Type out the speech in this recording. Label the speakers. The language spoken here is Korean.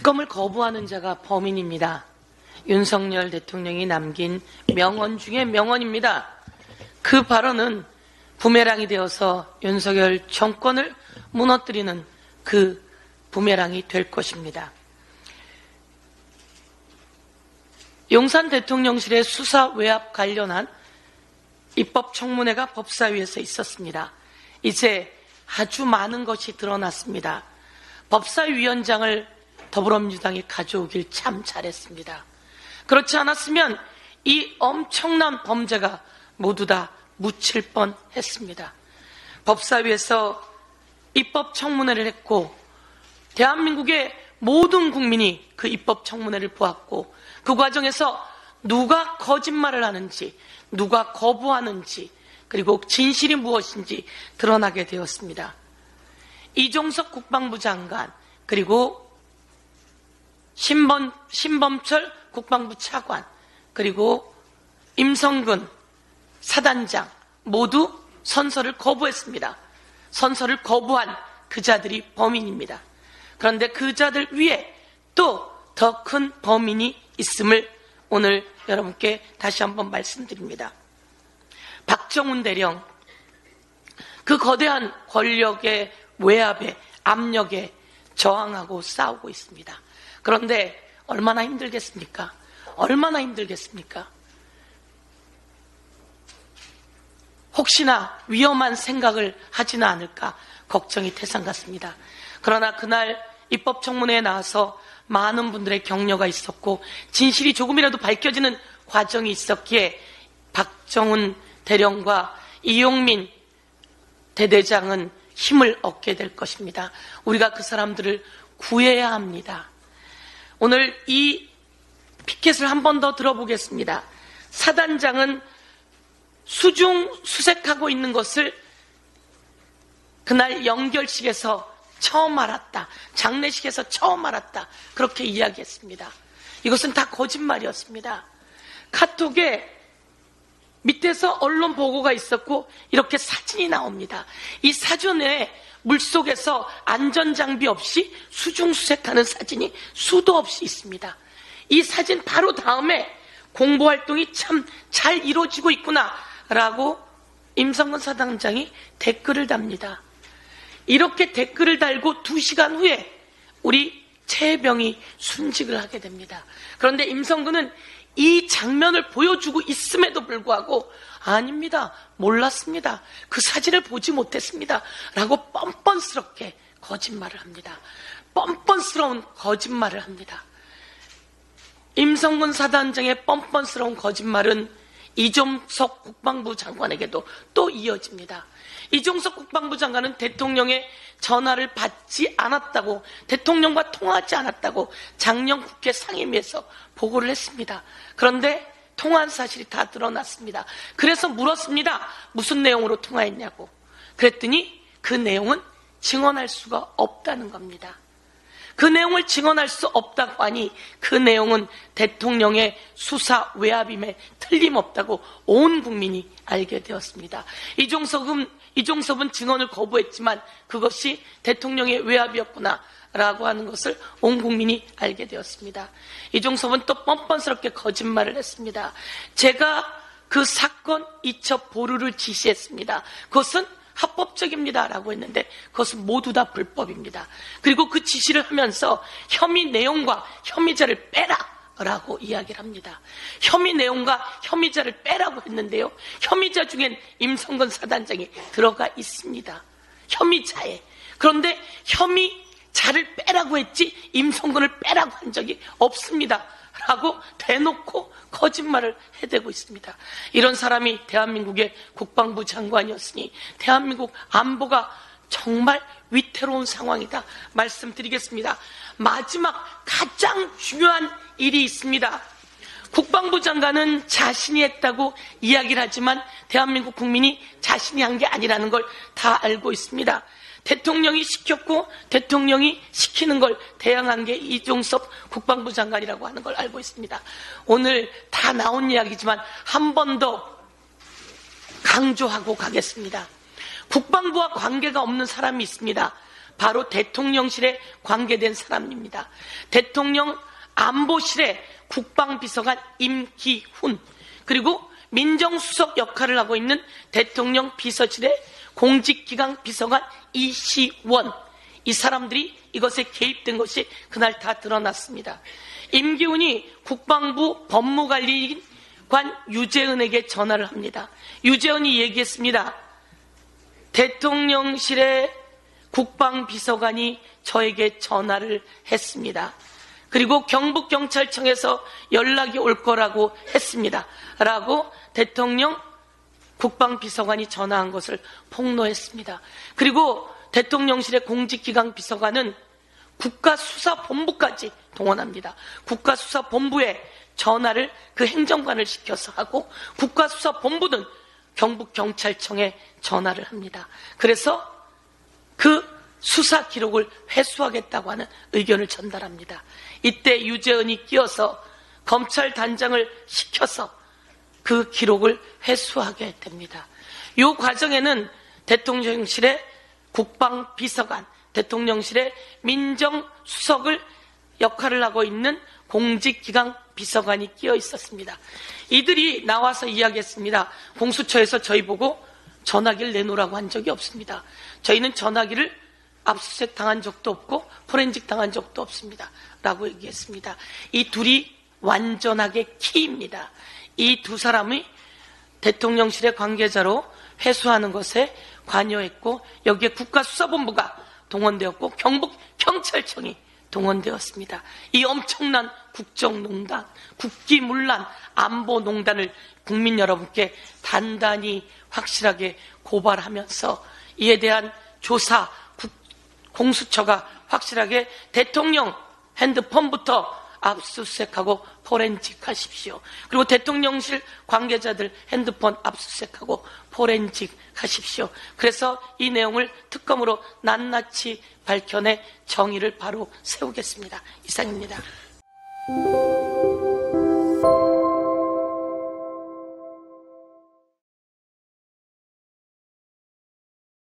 Speaker 1: 특검을 거부하는 자가 범인입니다. 윤석열 대통령이 남긴 명언 중에 명언입니다. 그 발언은 부메랑이 되어서 윤석열 정권을 무너뜨리는 그 부메랑이 될 것입니다. 용산 대통령실의 수사 외압 관련한 입법청문회가 법사위에서 있었습니다. 이제 아주 많은 것이 드러났습니다. 법사위원장을 더불어민주당이 가져오길 참 잘했습니다. 그렇지 않았으면 이 엄청난 범죄가 모두 다 묻힐 뻔했습니다. 법사위에서 입법청문회를 했고 대한민국의 모든 국민이 그 입법청문회를 보았고 그 과정에서 누가 거짓말을 하는지, 누가 거부하는지, 그리고 진실이 무엇인지 드러나게 되었습니다. 이종석 국방부 장관, 그리고 신범철 국방부 차관, 그리고 임성근 사단장 모두 선서를 거부했습니다. 선서를 거부한 그 자들이 범인입니다. 그런데 그 자들 위에 또 더 큰 범인이 있음을 오늘 여러분께 다시 한번 말씀드립니다. 박정훈 대령, 그 거대한 권력의 외압에, 압력에 저항하고 싸우고 있습니다. 그런데 얼마나 힘들겠습니까? 얼마나 힘들겠습니까? 혹시나 위험한 생각을 하지는 않을까 걱정이 태산 같습니다. 그러나 그날 입법청문회에 나와서 많은 분들의 격려가 있었고 진실이 조금이라도 밝혀지는 과정이 있었기에 박정훈 대령과 이용민 대대장은 힘을 얻게 될 것입니다. 우리가 그 사람들을 구해야 합니다. 오늘 이 피켓을 한 번 더 들어보겠습니다. 사단장은 수중수색하고 있는 것을 그날 연결식에서 처음 알았다. 장례식에서 처음 알았다. 그렇게 이야기했습니다. 이것은 다 거짓말이었습니다. 카톡에 밑에서 언론 보고가 있었고 이렇게 사진이 나옵니다. 이 사진에 물속에서 안전장비 없이 수중수색하는 사진이 수도 없이 있습니다. 이 사진 바로 다음에 공보활동이 참 잘 이루어지고 있구나 라고 임성근 사단장이 댓글을 답니다. 이렇게 댓글을 달고 2시간 후에 우리 최혜병이 순직을 하게 됩니다. 그런데 임성근은 이 장면을 보여주고 있음에도 불구하고 아닙니다. 몰랐습니다. 그 사진을 보지 못했습니다. 라고 뻔뻔스럽게 거짓말을 합니다. 뻔뻔스러운 거짓말을 합니다. 임성근 사단장의 뻔뻔스러운 거짓말은 이종석 국방부 장관에게도 또 이어집니다. 이종석 국방부 장관은 대통령의 전화를 받지 않았다고, 대통령과 통화하지 않았다고 작년 국회 상임위에서 보고를 했습니다. 그런데 통화한 사실이 다 드러났습니다. 그래서 물었습니다. 무슨 내용으로 통화했냐고. 그랬더니 그 내용은 증언할 수가 없다는 겁니다. 그 내용을 증언할 수 없다고 하니 그 내용은 대통령의 수사 외압임에 틀림없다고 온 국민이 알게 되었습니다. 이종섭은 증언을 거부했지만 그것이 대통령의 외압이었구나 라고 하는 것을 온 국민이 알게 되었습니다. 이종섭은 또 뻔뻔스럽게 거짓말을 했습니다. 제가 그 사건 이첩 보류를 지시했습니다. 그것은 합법적입니다 라고 했는데 그것은 모두 다 불법입니다. 그리고 그 지시를 하면서 혐의 내용과 혐의자를 빼라 라고 이야기를 합니다. 혐의 내용과 혐의자를 빼라고 했는데요, 혐의자 중엔 임성근 사단장이 들어가 있습니다. 혐의자에. 그런데 혐의자를 빼라고 했지 임성근을 빼라고 한 적이 없습니다 라고 대놓고 거짓말을 해대고 있습니다. 이런 사람이 대한민국의 국방부 장관이었으니 대한민국 안보가 정말 위태로운 상황이다 말씀드리겠습니다. 마지막 가장 중요한 일이 있습니다. 국방부 장관은 자신이 했다고 이야기를 하지만 대한민국 국민이 자신이 한 게 아니라는 걸 다 알고 있습니다. 대통령이 시켰고 대통령이 시키는 걸 대항한 게 이종섭 국방부 장관이라고 하는 걸 알고 있습니다. 오늘 다 나온 이야기지만 한 번 더 강조하고 가겠습니다. 국방부와 관계가 없는 사람이 있습니다. 바로 대통령실에 관계된 사람입니다. 대통령 안보실의 국방비서관 임기훈, 그리고 민정수석 역할을 하고 있는 대통령 비서실의 공직기강 비서관 이시원, 이 사람들이 이것에 개입된 것이 그날 다 드러났습니다. 임기훈이 국방부 법무관리관 유재은에게 전화를 합니다. 유재은이 얘기했습니다. 대통령실의 국방비서관이 저에게 전화를 했습니다. 그리고 경북경찰청에서 연락이 올 거라고 했습니다. 라고 대통령 국방비서관이 전화한 것을 폭로했습니다. 그리고 대통령실의 공직기강 비서관은 국가수사본부까지 동원합니다. 국가수사본부에 전화를 그 행정관을 시켜서 하고, 국가수사본부는 경북경찰청에 전화를 합니다. 그래서 그 수사 기록을 회수하겠다고 하는 의견을 전달합니다. 이때 유재은이 끼어서 검찰 단장을 시켜서 그 기록을 회수하게 됩니다. 이 과정에는 대통령실의 국방비서관, 대통령실의 민정수석을 역할을 하고 있는 공직기강 비서관이 끼어 있었습니다. 이들이 나와서 이야기했습니다. 공수처에서 저희 보고 전화기를 내놓으라고 한 적이 없습니다. 저희는 전화기를 압수수색 당한 적도 없고 포렌식 당한 적도 없습니다. 라고 얘기했습니다. 이 둘이 완전하게 키입니다. 이 두 사람이 대통령실의 관계자로 회수하는 것에 관여했고, 여기에 국가수사본부가 동원되었고 경북경찰청이 동원되었습니다. 이 엄청난 국정농단, 국기문란, 안보농단을 국민 여러분께 단단히 확실하게 고발하면서 이에 대한 조사, 공수처가 확실하게 대통령 핸드폰부터 압수수색하고 포렌식 하십시오. 그리고 대통령실 관계자들 핸드폰 압수수색하고 포렌식 하십시오. 그래서 이 내용을 특검으로 낱낱이 밝혀내 정의를 바로 세우겠습니다. 이상입니다.